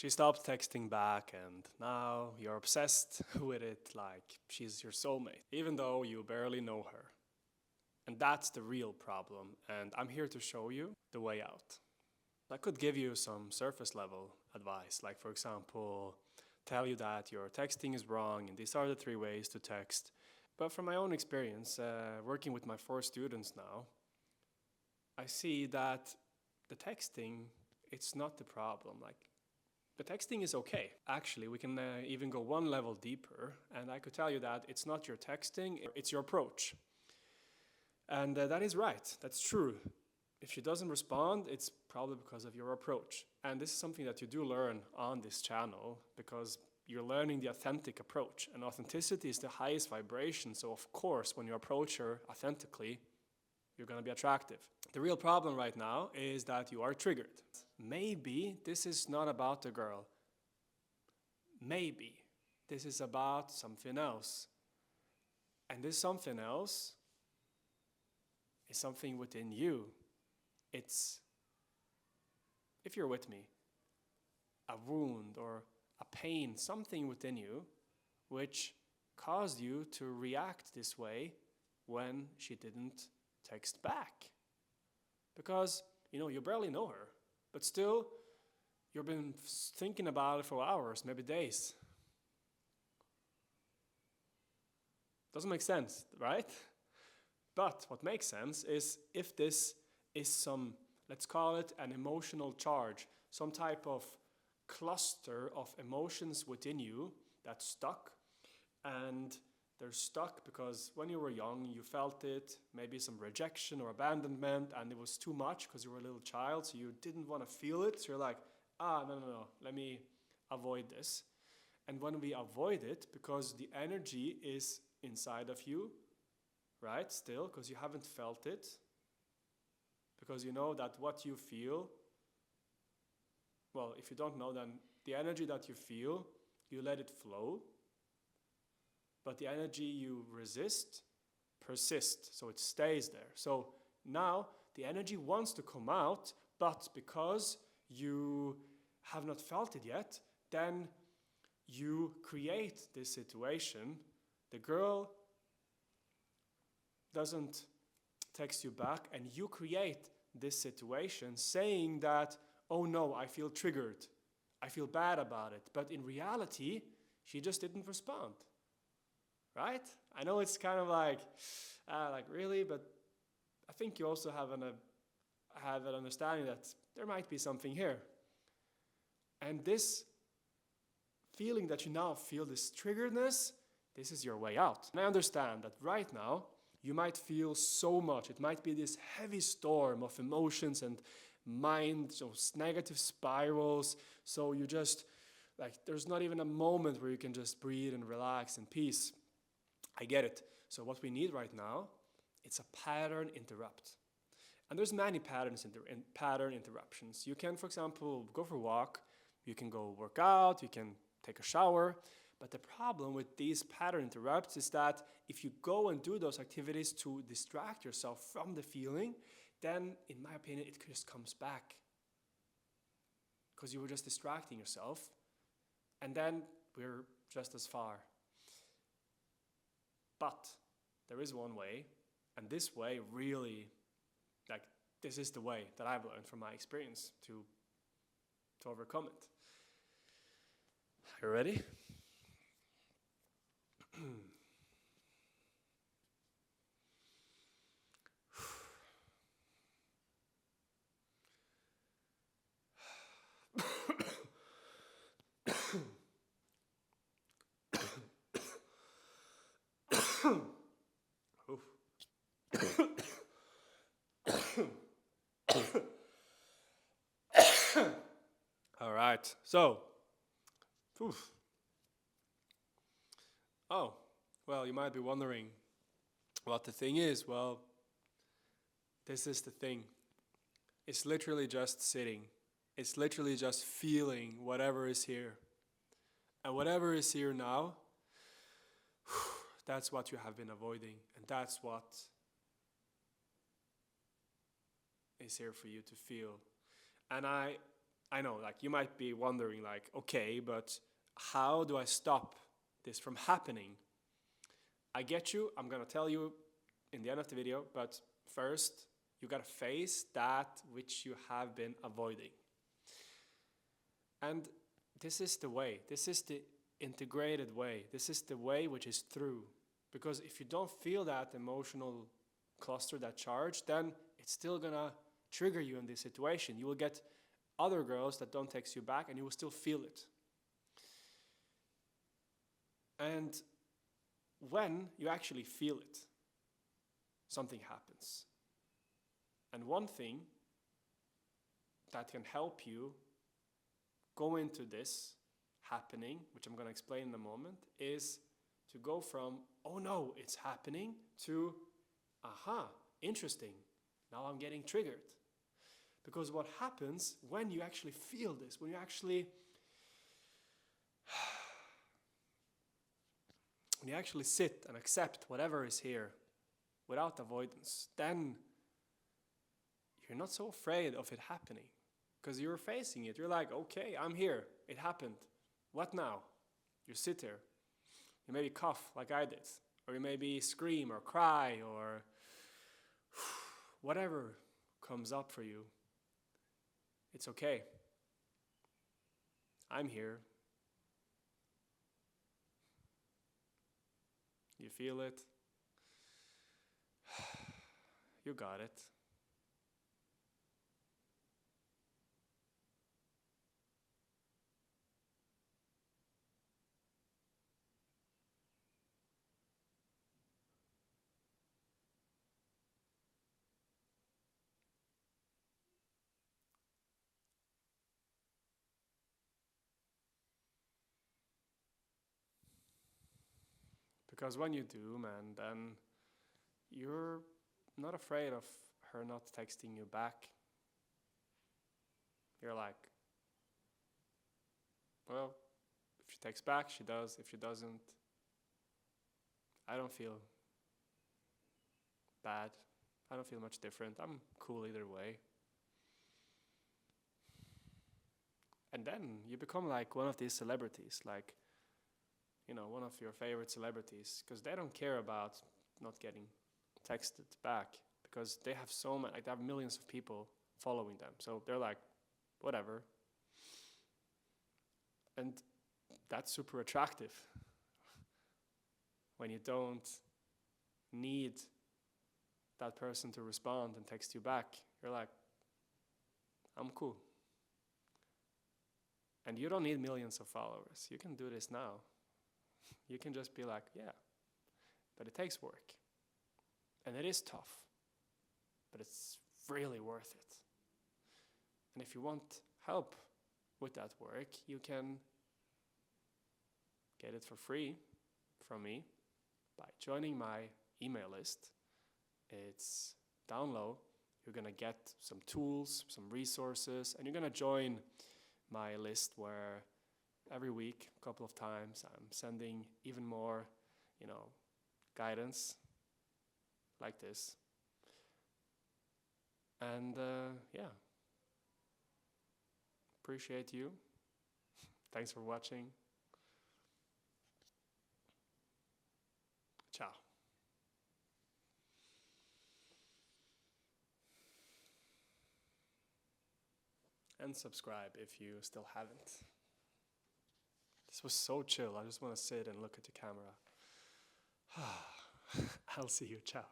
She stopped texting back, and now you're obsessed with it like she's your soulmate, even though you barely know her. And that's the real problem, and I'm here to show you the way out. I could give you some surface level advice, like, for example, tell you that your texting is wrong and these are the 3 ways to text. But from my own experience, working with my 4 students now, I see that the texting, it's not the problem. Like, the texting is okay. Actually, we can even go one level deeper, and I could tell you that it's not your texting, it's your approach. And that is right, that's true. If she doesn't respond, it's probably because of your approach. And this is something that you do learn on this channel, because you're learning the authentic approach. And authenticity is the highest vibration, so of course, when you approach her authentically, you're gonna be attractive. The real problem right now is that you are triggered. Maybe this is not about the girl. Maybe this is about something else. And this something else is something within you. It's, if you're with me, a wound or a pain, something within you which caused you to react this way when she didn't text back. Because, you barely know her, but still, you've been thinking about it for hours, maybe days. Doesn't make sense, right? But what makes sense is if this is some, let's call it an emotional charge, some type of cluster of emotions within you that's stuck, and they're stuck because when you were young you felt it, maybe some rejection or abandonment, and it was too much because you were a little child, so you didn't want to feel it, so you're like, no, let me avoid this. And when we avoid it, because the energy is inside of you, right, still, because you haven't felt it, because you know that what you feel, well, if you don't know, then the energy that you feel, you let it flow, but the energy you resist persists, so it stays there. So now the energy wants to come out, but because you have not felt it yet, then you create this situation. The girl doesn't text you back, and you create this situation saying that, oh no, I feel triggered, I feel bad about it. But in reality, she just didn't respond, right? I know it's kind of like really, but I think you also have an understanding that there might be something here. And this feeling that you now feel, this triggeredness, this is your way out. And I understand that right now, you might feel so much. It might be this heavy storm of emotions and mind, negative spirals. So you just, there's not even a moment where you can just breathe and relax in peace. I get it. So what we need right now, it's a pattern interrupt. And there's many pattern interruptions. You can, for example, go for a walk. You can go work out. You can take a shower. But the problem with these pattern interrupts is that if you go and do those activities to distract yourself from the feeling, then, in my opinion, it just comes back. Because you were just distracting yourself, and then we're just as far. But there is one way, and this way really, this is the way that I've learned from my experience to overcome it. Are you ready? All right, so, oh, well, you might be wondering what the thing is. Well, this is the thing. It's literally just sitting. It's literally just feeling whatever is here. And whatever is here now, that's what you have been avoiding. And that's what is here for you to feel. And I I know, like, you might be wondering, like, okay, but how do I stop this from happening? I get you. I'm gonna tell you in the end of the video, but first, you gotta face that which you have been avoiding. And this is the way. This is the integrated way. This is the way which is through. Because if you don't feel that emotional cluster, that charge, then it's still gonna trigger you in this situation. You will get other girls that don't text you back and you will still feel it. And when you actually feel it, something happens. And one thing that can help you go into this happening, which I'm going to explain in a moment, is to go from, oh no, it's happening, to, aha, interesting, now I'm getting triggered. Because what happens when you actually feel this, when you actually sit and accept whatever is here without avoidance, then you're not so afraid of it happening. Because you're facing it. You're like, okay, I'm here. It happened. What now? You sit there. You maybe cough like I did. Or you maybe scream or cry or whatever comes up for you. It's okay. I'm here. You feel it. You got it. Because when you do, man, then you're not afraid of her not texting you back. You're like, well, if she texts back, she does. If she doesn't, I don't feel bad. I don't feel much different. I'm cool either way. And then you become like one of these celebrities, like, you know, one of your favorite celebrities, because they don't care about not getting texted back, because they have so many, like, they have millions of people following them. So they're like, whatever. And that's super attractive when you don't need that person to respond and text you back. You're like, I'm cool. And you don't need millions of followers. You can do this now. You can just be like, yeah, but it takes work. And it is tough, but it's really worth it. And if you want help with that work, you can get it for free from me by joining my email list. It's down low. You're going to get some tools, some resources, and you're going to join my list where every week, a couple of times, I'm sending even more, guidance like this. And yeah, appreciate you. Thanks for watching. Ciao. And subscribe if you still haven't. This was so chill. I just want to sit and look at the camera. I'll see you. Ciao.